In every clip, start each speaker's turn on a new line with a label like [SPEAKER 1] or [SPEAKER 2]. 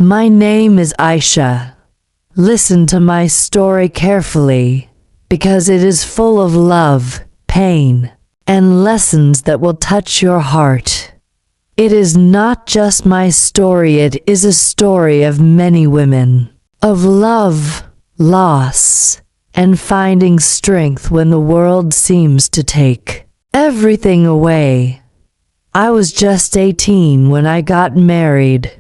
[SPEAKER 1] My name is Aisha. Listen to my story carefully, because it is full of love, pain, and lessons that will touch your heart. It is not just my story, it is a story of many women, of love, loss, and finding strength when the world seems to take everything away. I was just 18 when I got married.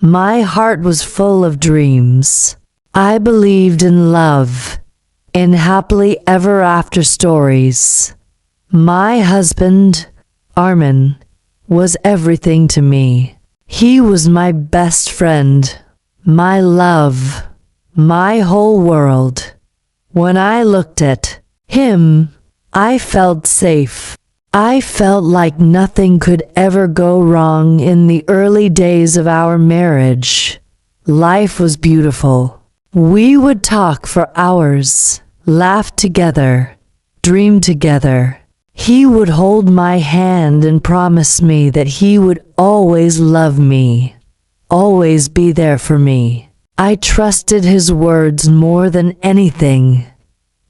[SPEAKER 1] My heart was full of dreams. I believed in love, in happily ever after stories. My husband, Armin, was everything to me. He was my best friend, my love, my whole world. When I looked at him, I felt safe. I felt like nothing could ever go wrong. In the early days of our marriage, life was beautiful. We would talk for hours, laugh together, dream together. He would hold my hand and promise me that he would always love me, always be there for me. I trusted his words more than anything.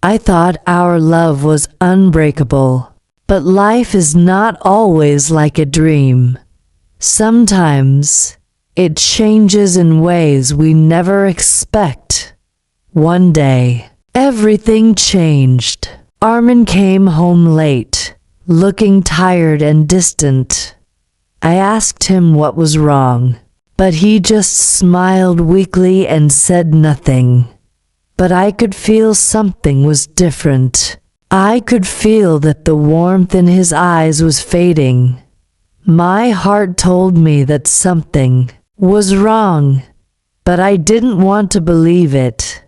[SPEAKER 1] I thought our love was unbreakable. But life is not always like a dream. Sometimes it changes in ways we never expect. One day, everything changed. Armin came home late, looking tired and distant. I asked him what was wrong, but he just smiled weakly and said nothing. But I could feel something was different. I could feel that the warmth in his eyes was fading. My heart told me that something was wrong, but I didn't want to believe it.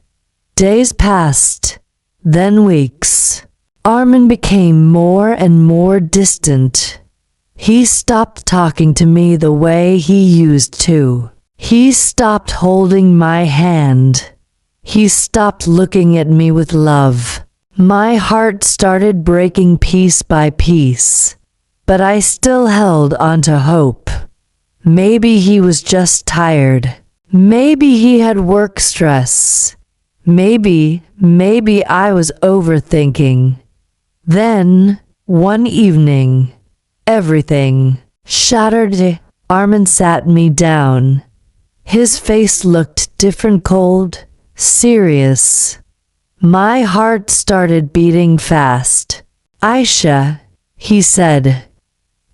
[SPEAKER 1] Days passed, then weeks. Armin became more and more distant. He stopped talking to me the way he used to. He stopped holding my hand. He stopped looking at me with love. My heart started breaking piece by piece, but I still held on to hope. Maybe he was just tired. Maybe he had work stress. Maybe I was overthinking. Then, one evening, everything shattered. Armin sat me down. His face looked different, cold, serious. My heart started beating fast. Aisha, he said,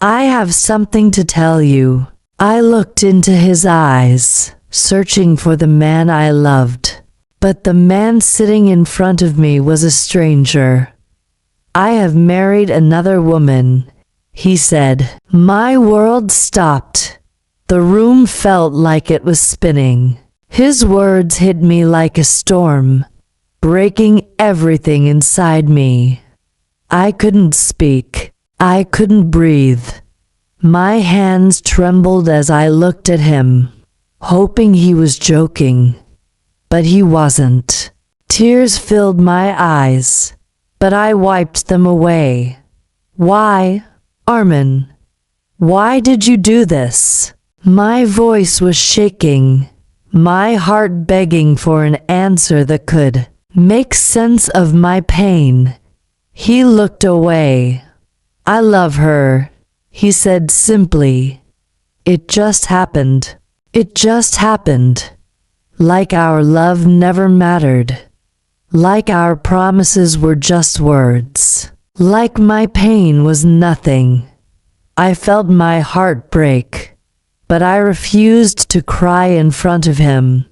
[SPEAKER 1] I have something to tell you. I looked into his eyes, searching for the man I loved. But the man sitting in front of me was a stranger. I have married another woman, he said. My world stopped. The room felt like it was spinning. His words hit me like a storm, breaking everything inside me. I couldn't speak. I couldn't breathe. My hands trembled as I looked at him, hoping he was joking. But he wasn't. Tears filled my eyes, but I wiped them away. Why, Armin? Why did you do this? My voice was shaking, my heart begging for an answer that could make sense of my pain. He looked away. I love her, he said simply. It just happened. It just happened. Like our love never mattered. Like our promises were just words. Like my pain was nothing. I felt my heart break, but I refused to cry in front of him.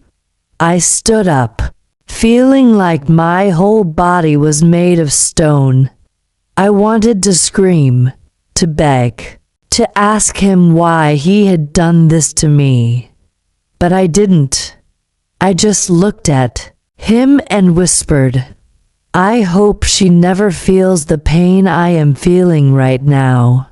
[SPEAKER 1] I stood up, feeling like my whole body was made of stone. I wanted to scream, to beg, to ask him why he had done this to me. But I didn't. I just looked at him and whispered, I hope she never feels the pain I am feeling right now.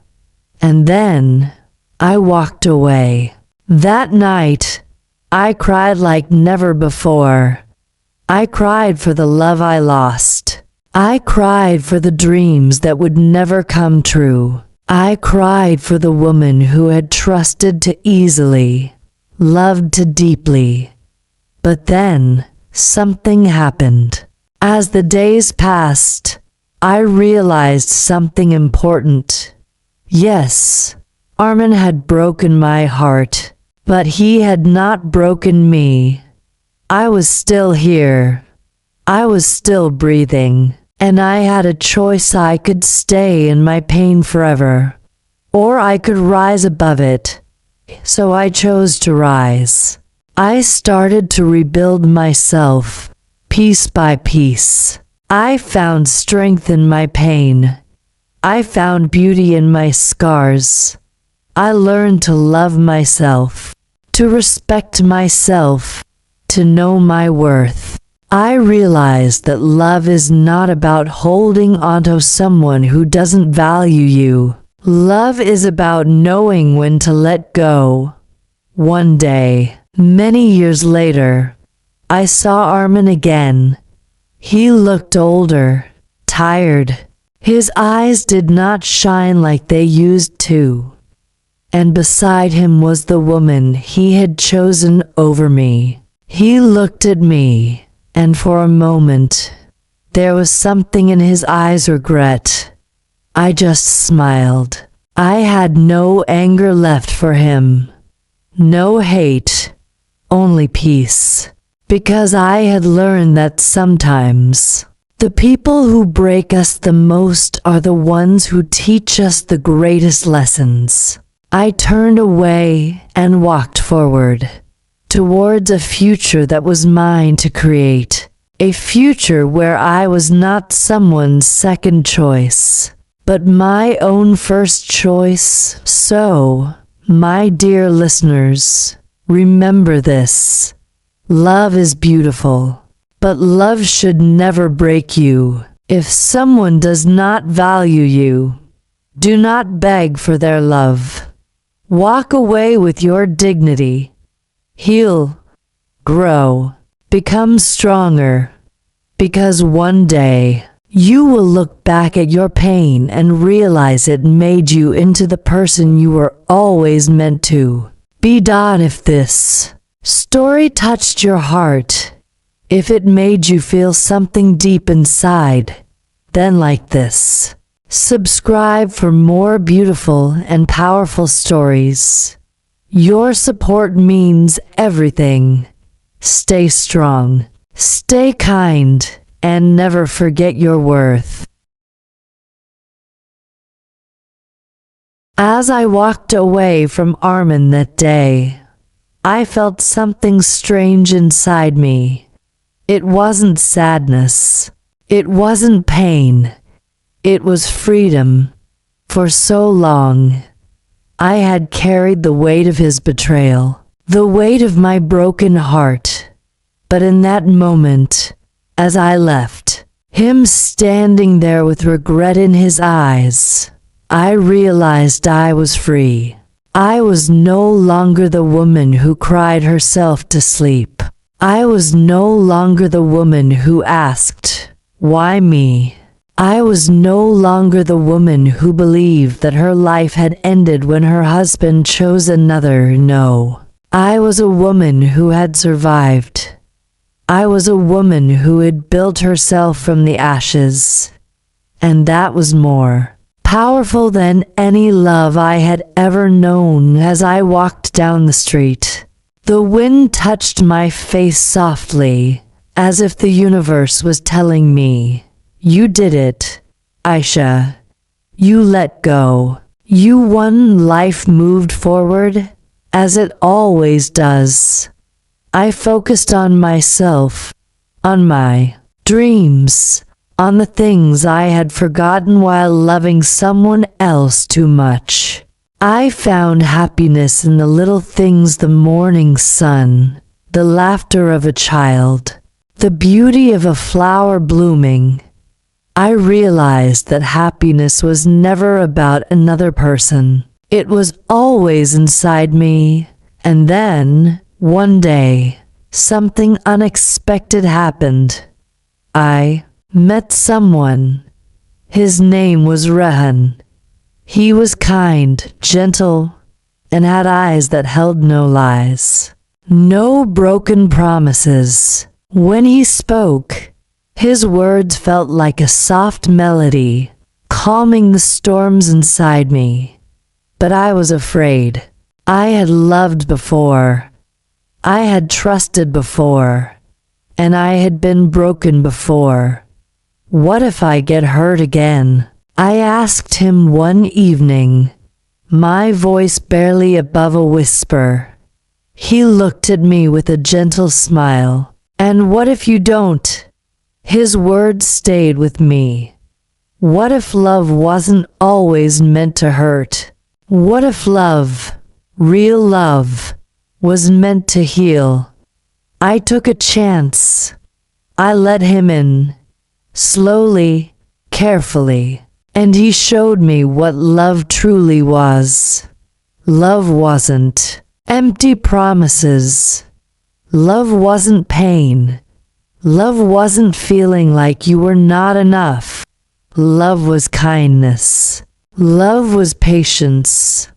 [SPEAKER 1] And then I walked away. That night, I cried like never before. I cried for the love I lost. I cried for the dreams that would never come true. I cried for the woman who had trusted too easily. loved too deeply. But then, something happened. As the days passed, I realized something important. Yes, Armin had broken my heart, but he had not broken me. I was still here. I was still breathing, and I had a choice. I could stay in my pain forever, or I could rise above it. So I chose to rise. I started to rebuild myself, piece by piece. I found strength in my pain. I found beauty in my scars. I learned to love myself, to respect myself, to know my worth. I realized that love is not about holding onto someone who doesn't value you. Love is about knowing when to let go. One day, many years later, I saw Armin again. He looked older, tired. His eyes did not shine like they used to. And beside him was the woman he had chosen over me. He looked at me, and for a moment, there was something in his eyes, regret. I just smiled. I had no anger left for him, no hate, only peace. Because I had learned that sometimes the people who break us the most are the ones who teach us the greatest lessons. I turned away and walked forward, towards a future that was mine to create. A future where I was not someone's second choice, but my own first choice. So, my dear listeners, remember this. Love is beautiful, but love should never break you. If someone does not value you, do not beg for their love. Walk away with your dignity. Heal, grow, become stronger, because one day you will look back at your pain and realize it made you into the person you were always meant to be. If this story touched your heart, if it made you feel something deep inside, then like this. Subscribe for more beautiful and powerful stories. Your support means everything. Stay strong, stay kind, and never forget your worth. As I walked away from Armin that day, I felt something strange inside me. It wasn't sadness. It wasn't pain. It was freedom. For so long, I had carried the weight of his betrayal, the weight of my broken heart. But in that moment, as I left, him standing there with regret in his eyes, I realized I was free. I was no longer the woman who cried herself to sleep. I was no longer the woman who asked, "Why me?" I was no longer the woman who believed that her life had ended when her husband chose another. No, I was a woman who had survived. I was a woman who had built herself from the ashes. And that was more powerful than any love I had ever known. As I walked down the street, the wind touched my face softly, as if the universe was telling me, "You did it, Aisha. You let go. You won." Life moved forward, as it always does. I focused on myself, on my dreams, on the things I had forgotten while loving someone else too much. I found happiness in the little things: the morning sun, the laughter of a child, the beauty of a flower blooming. I realized that happiness was never about another person. It was always inside me. And then, one day, something unexpected happened. I met someone. His name was Rehan. He was kind, gentle, and had eyes that held no lies. No broken promises. When he spoke, his words felt like a soft melody, calming the storms inside me. But I was afraid. I had loved before. I had trusted before. And I had been broken before. What if I get hurt again? I asked him one evening, my voice barely above a whisper. He looked at me with a gentle smile. And what if you don't? His words stayed with me. What if love wasn't always meant to hurt? What if love, real love, was meant to heal? I took a chance. I let him in, slowly, carefully, and he showed me what love truly was. Love wasn't empty promises. Love wasn't pain. Love wasn't feeling like you were not enough. Love was kindness. Love was patience.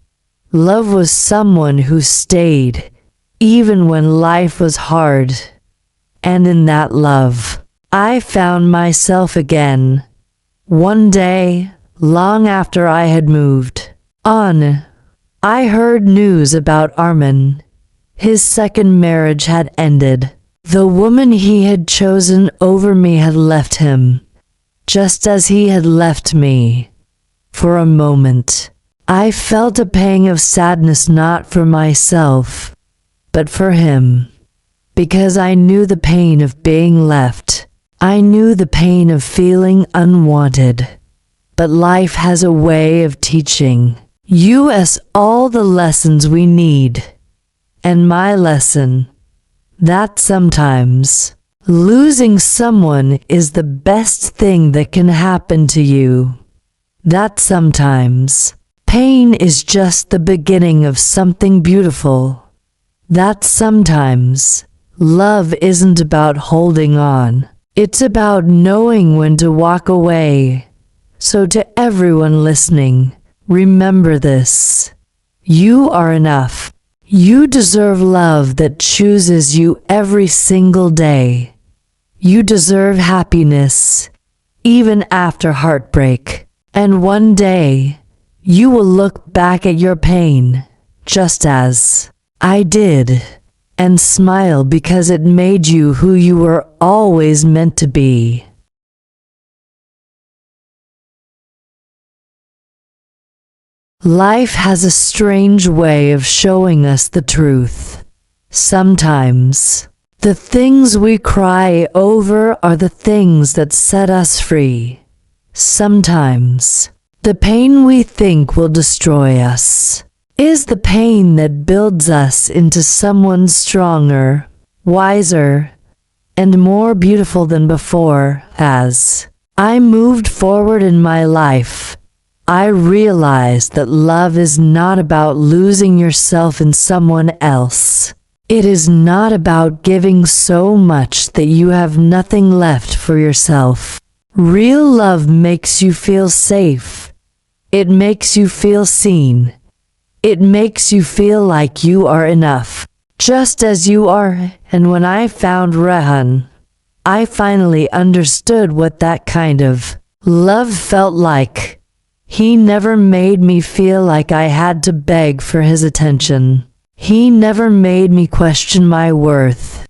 [SPEAKER 1] Love was someone who stayed, even when life was hard. And in that love, I found myself again. One day, long after I had moved on, I heard news about Armin. His second marriage had ended. The woman he had chosen over me had left him, just as he had left me. For a moment, I felt a pang of sadness, not for myself, but for him. Because I knew the pain of being left. I knew the pain of feeling unwanted. But life has a way of teaching us all the lessons we need. And my lesson, that sometimes losing someone is the best thing that can happen to you. That sometimes pain is just the beginning of something beautiful. That sometimes love isn't about holding on. It's about knowing when to walk away. So to everyone listening, remember this. You are enough. You deserve love that chooses you every single day. You deserve happiness, even after heartbreak. And one day, you will look back at your pain, just as I did, and smile because it made you who you were always meant to be. Life has a strange way of showing us the truth. Sometimes, the things we cry over are the things that set us free. Sometimes, the pain we think will destroy us is the pain that builds us into someone stronger, wiser, and more beautiful than before. As I moved forward in my life, I realized that love is not about losing yourself in someone else. It is not about giving so much that you have nothing left for yourself. Real love makes you feel safe. It makes you feel seen. It makes you feel like you are enough, just as you are. And when I found Rehan, I finally understood what that kind of love felt like. He never made me feel like I had to beg for his attention. He never made me question my worth.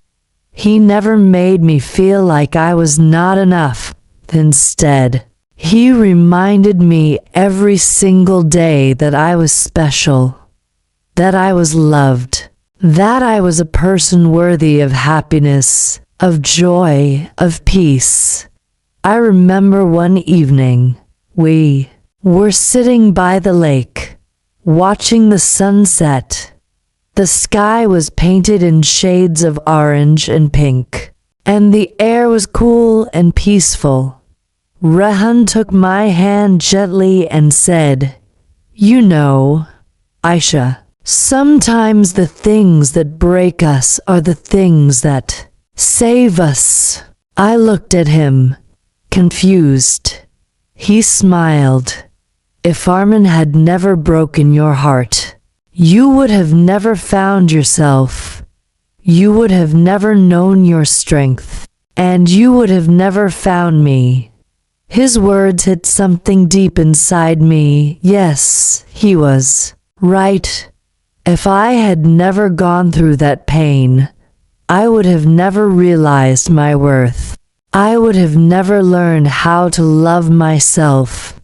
[SPEAKER 1] He never made me feel like I was not enough. Instead, he reminded me every single day that I was special, that I was loved, that I was a person worthy of happiness, of joy, of peace. I remember one evening, we were sitting by the lake, watching the sunset. The sky was painted in shades of orange and pink, and the air was cool and peaceful. Rehan took my hand gently and said, "You know, Aisha, sometimes the things that break us are the things that save us." I looked at him, confused. He smiled. "If Armin had never broken your heart, you would have never found yourself. you would have never known your strength, and you would have never found me." His words hit something deep inside me. Yes, he was right. If I had never gone through that pain, I would have never realized my worth. I would have never learned how to love myself.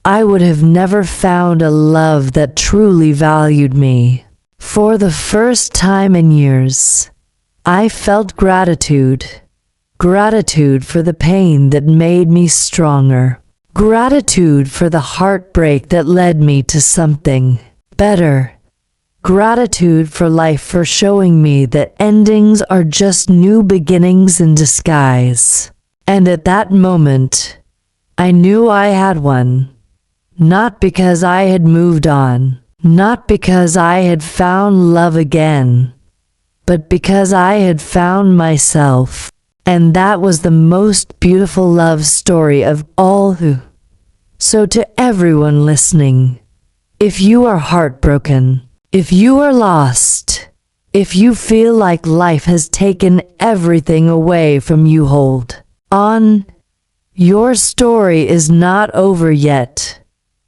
[SPEAKER 1] I would have never found a love that truly valued me. For the first time in years, I felt gratitude. Gratitude for the pain that made me stronger. Gratitude for the heartbreak that led me to something better. Gratitude for life, for showing me that endings are just new beginnings in disguise. And at that moment, I knew I had one. Not because I had moved on, not because I had found love again, but because I had found myself. And that was the most beautiful love story of all. So to everyone listening, if you are heartbroken, if you are lost, if you feel like life has taken everything away from you, hold on. Your story is not over yet.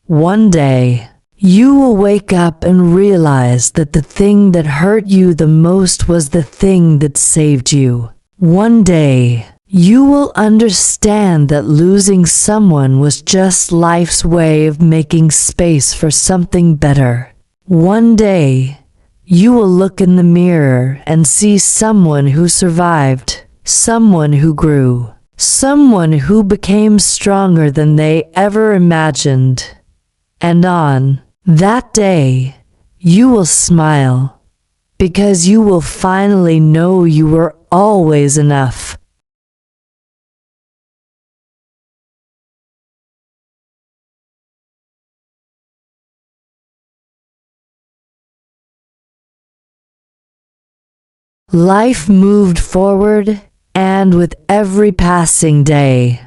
[SPEAKER 1] One day, you will wake up and realize that the thing that hurt you the most was the thing that saved you. One day, you will understand that losing someone was just life's way of making space for something better. One day, you will look in the mirror and see someone who survived, someone who grew, someone who became stronger than they ever imagined. And on that day, you will smile, because you will finally know you were always enough. Life moved forward, and with every passing day,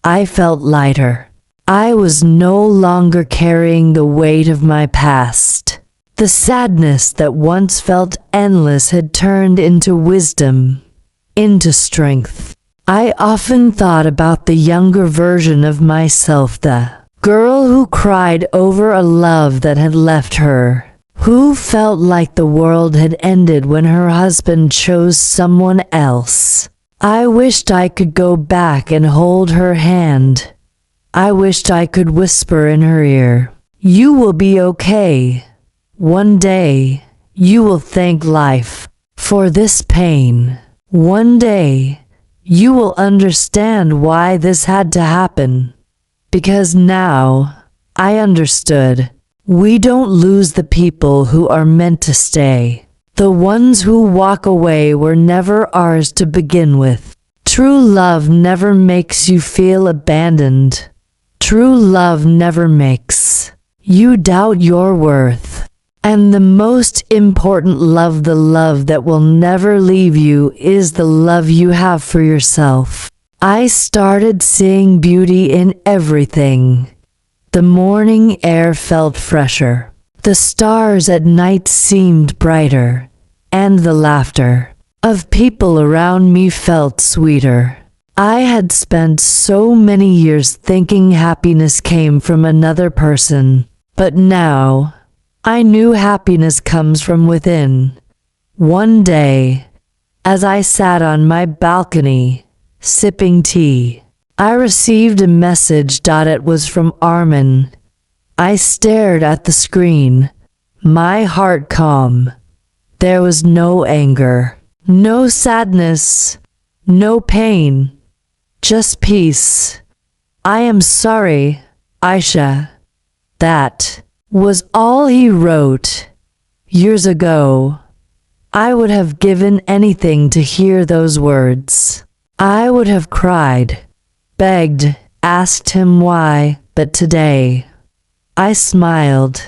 [SPEAKER 1] I felt lighter. I was no longer carrying the weight of my past. The sadness that once felt endless had turned into wisdom, into strength. I often thought about the younger version of myself, the girl who cried over a love that had left her, who felt like the world had ended when her husband chose someone else. I wished I could go back and hold her hand. I wished I could whisper in her ear, "You will be okay. One day, you will thank life for this pain. One day, you will understand why this had to happen." Because now, I understood. We don't lose the people who are meant to stay. The ones who walk away were never ours to begin with. True love never makes you feel abandoned. True love never makes you doubt your worth. And the most important love, the love that will never leave you, is the love you have for yourself. I started seeing beauty in everything. The morning air felt fresher. The stars at night seemed brighter, and the laughter of people around me felt sweeter. I had spent so many years thinking happiness came from another person, but now I knew happiness comes from within. One day, as I sat on my balcony, sipping tea, I received a message. It was from Armin. I stared at the screen, my heart calm. There was no anger, no sadness, no pain, just peace. "I am sorry, Aisha." That was all he wrote. Years ago, I would have given anything to hear those words. I would have cried, begged, asked him why, but today, I smiled.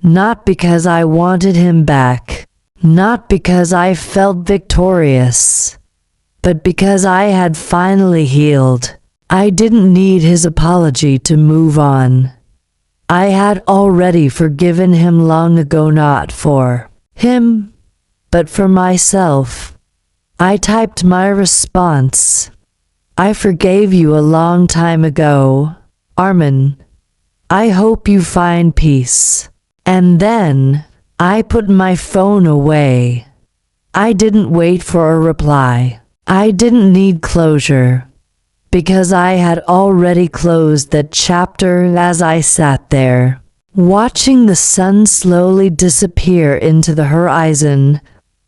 [SPEAKER 1] Not because I wanted him back, not because I felt victorious, but because I had finally healed. I didn't need his apology to move on. I had already forgiven him long ago, not for him, but for myself. I typed my response. I forgave you a long time ago, Armin. I hope you find peace. And then I put my phone away. I didn't wait for a reply. I didn't need closure, because I had already closed that chapter as I sat there, watching the sun slowly disappear into the horizon.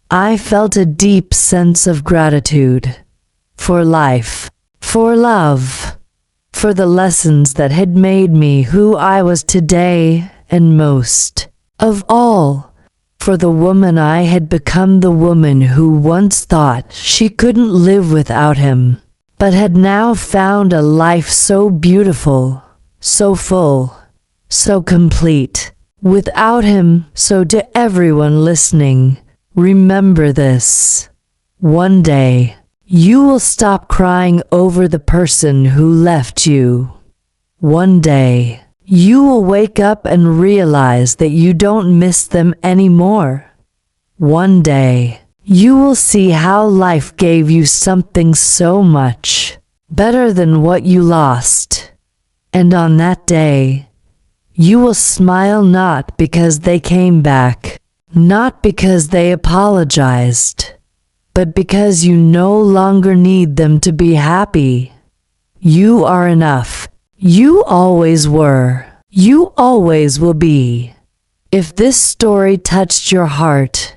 [SPEAKER 1] I felt a deep sense of gratitude for life, for love, for the lessons that had made me who I was today, and most of all, for the woman I had become, the woman who once thought she couldn't live without him, but had now found a life so beautiful, so full, so complete, without him. So to everyone listening, remember this. One day, you will stop crying over the person who left you. One day, you will wake up and realize that you don't miss them anymore. One day, you will see how life gave you something so much better than what you lost. And on that day, you will smile, not because they came back, not because they apologized, but because you no longer need them to be happy. You are enough. You always were. You always will be. If this story touched your heart,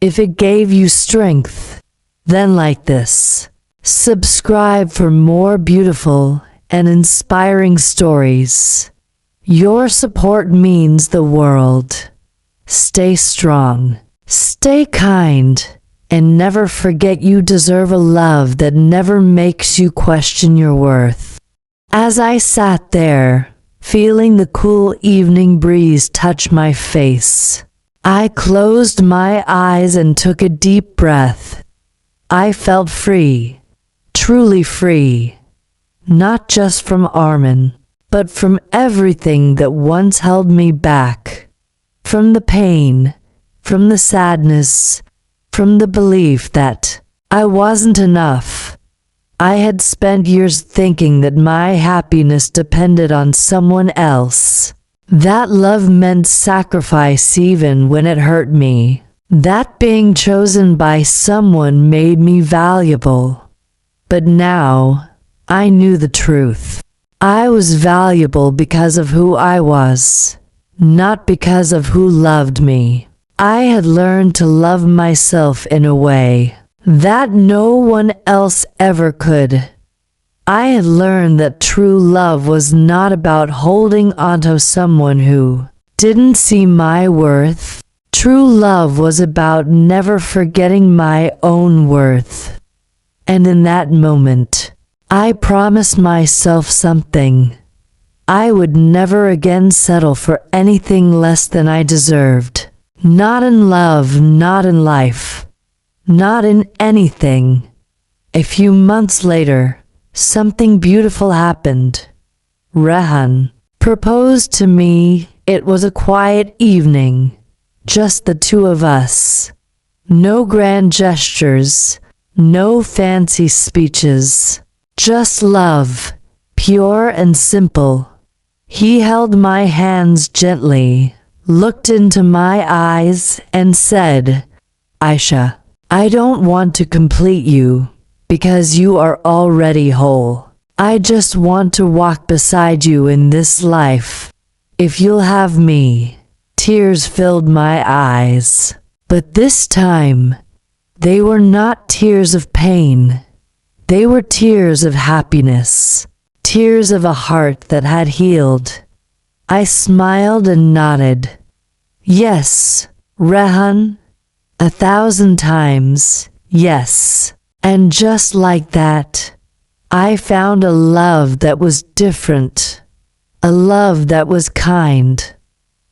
[SPEAKER 1] if it gave you strength, then like this, subscribe for more beautiful and inspiring stories. Your support means the world. Stay strong, stay kind, and never forget you deserve a love that never makes you question your worth. As I sat there, feeling the cool evening breeze touch my face, I closed my eyes and took a deep breath. I felt free, truly free, not just from Armin, but from everything that once held me back, from the pain, from the sadness, from the belief that I wasn't enough. I had spent years thinking that my happiness depended on someone else. That love meant sacrifice even when it hurt me. That being chosen by someone made me valuable. But now, I knew the truth. I was valuable because of who I was, not because of who loved me. I had learned to love myself in a way that no one else ever could. I had learned that true love was not about holding onto someone who didn't see my worth. True love was about never forgetting my own worth. And in that moment, I promised myself something. I would never again settle for anything less than I deserved. Not in love, not in life, not in anything. A few months later, something beautiful happened. Rehan proposed to me. It was a quiet evening, just the two of us. No grand gestures, no fancy speeches, just love, pure and simple. He held my hands gently, looked into my eyes, and said, "Aisha, I don't want to complete you, because you are already whole. I just want to walk beside you in this life. If you'll have me." Tears filled my eyes, but this time, they were not tears of pain. They were tears of happiness, tears of a heart that had healed. I smiled and nodded. Yes, Rehan, 1,000 times, yes. And just like that, I found a love that was different, a love that was kind,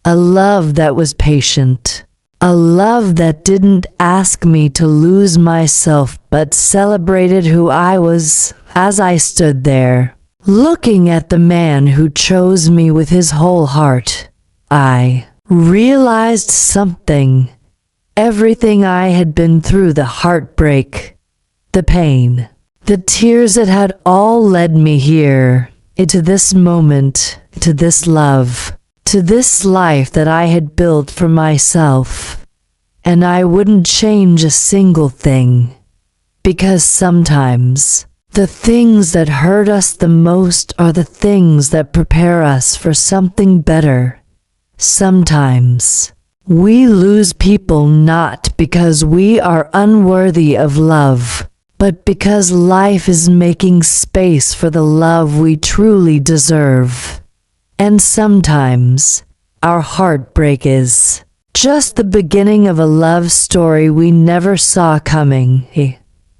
[SPEAKER 1] a love that was patient, a love that didn't ask me to lose myself but celebrated who I was as I stood there, looking at the man who chose me with his whole heart. I realized something. Everything I had been through, the heartbreak, the pain, the tears that had all led me here, into this moment, to this love, to this life that I had built for myself. And I wouldn't change a single thing, because sometimes the things that hurt us the most are the things that prepare us for something better. Sometimes we lose people not because we are unworthy of love, but because life is making space for the love we truly deserve. And sometimes our heartbreak is just the beginning of a love story we never saw coming.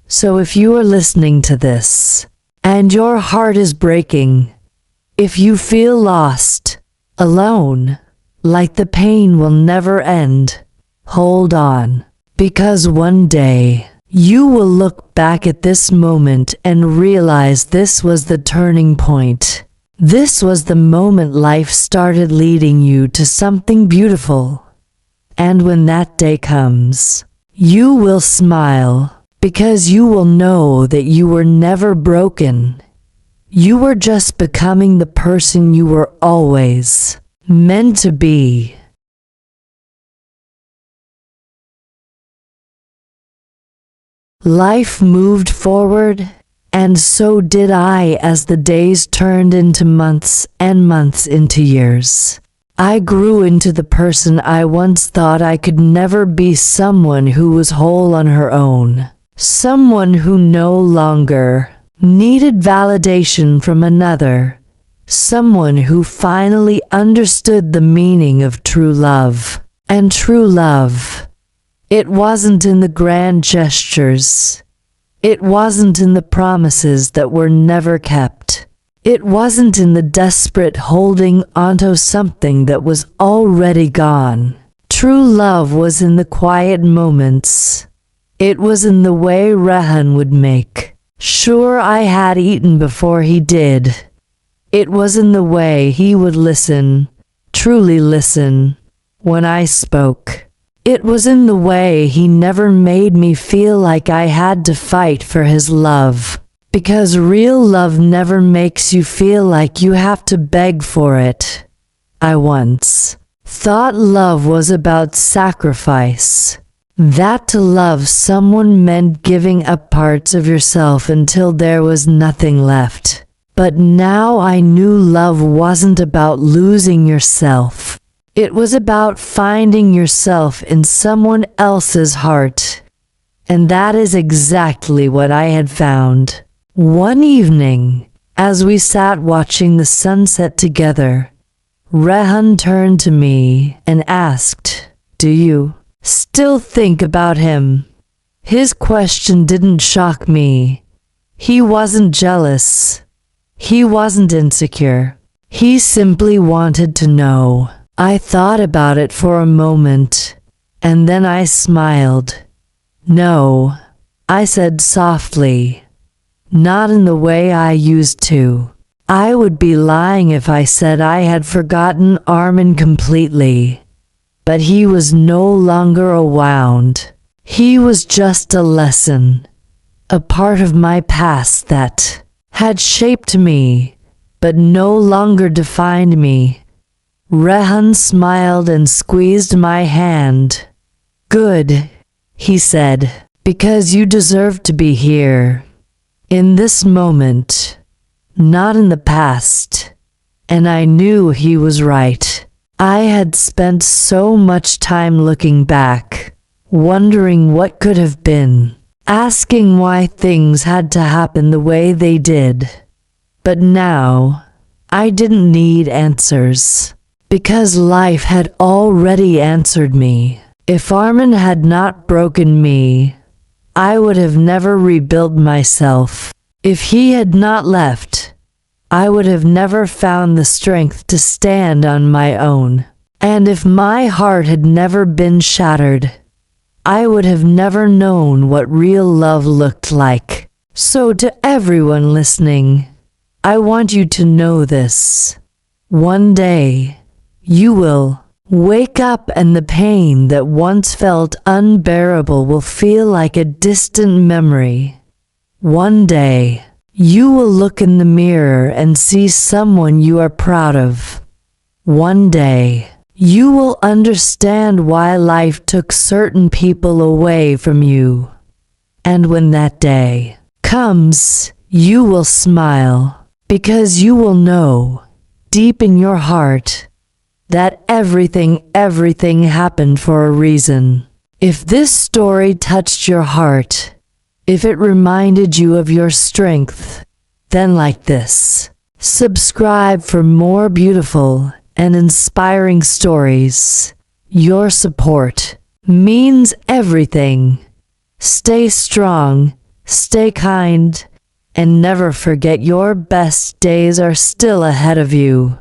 [SPEAKER 1] So if you are listening to this, and your heart is breaking, if you feel lost, alone, like the pain will never end, hold on, because one day you will look back at this moment and realize this was the turning point. This was the moment life started leading you to something beautiful. And when that day comes, you will smile, because you will know that you were never broken. You were just becoming the person you were always meant to be. Life moved forward, and so did I as the days turned into months and months into years. I grew into the person I once thought I could never be, someone who was whole on her own. Someone who no longer needed validation from another. Someone who finally understood the meaning of true love. And true love, it wasn't in the grand gestures. It wasn't in the promises that were never kept. It wasn't in the desperate holding onto something that was already gone. True love was in the quiet moments. It was in the way Rehan would make sure I had eaten before he did. It was in the way he would listen, truly listen, when I spoke. It was in the way he never made me feel like I had to fight for his love. Because real love never makes you feel like you have to beg for it. I once thought love was about sacrifice. That to love someone meant giving up parts of yourself until there was nothing left. But now I knew love wasn't about losing yourself. It was about finding yourself in someone else's heart. And that is exactly what I had found. One evening, as we sat watching the sunset together, Rehan turned to me and asked, "Do you still think about him?" His question didn't shock me. He wasn't jealous. He wasn't insecure. He simply wanted to know. I thought about it for a moment, and then I smiled. "No," I said softly. "Not in the way I used to. I would be lying if I said I had forgotten Armin completely. But he was no longer a wound. He was just a lesson, a part of my past that had shaped me, but no longer defined me." Rehan smiled and squeezed my hand. "Good," he said, "because you deserve to be here. In this moment, not in the past." And I knew he was right. I had spent so much time looking back, wondering what could have been, asking why things had to happen the way they did. But now, I didn't need answers, because life had already answered me. If Armin had not broken me, I would have never rebuilt myself. If he had not left, I would have never found the strength to stand on my own. And if my heart had never been shattered, I would have never known what real love looked like. So to everyone listening, I want you to know this. One day, you will Wake up and the pain that once felt unbearable will feel like a distant memory. One day, you will look in the mirror and see someone you are proud of. One day, you will understand why life took certain people away from you. And when that day comes, you will smile, because you will know, deep in your heart, that everything happened for a reason. If this story touched your heart, if it reminded you of your strength, then like this, subscribe for more beautiful and inspiring stories. Your support means everything. Stay strong, stay kind, and never forget your best days are still ahead of you.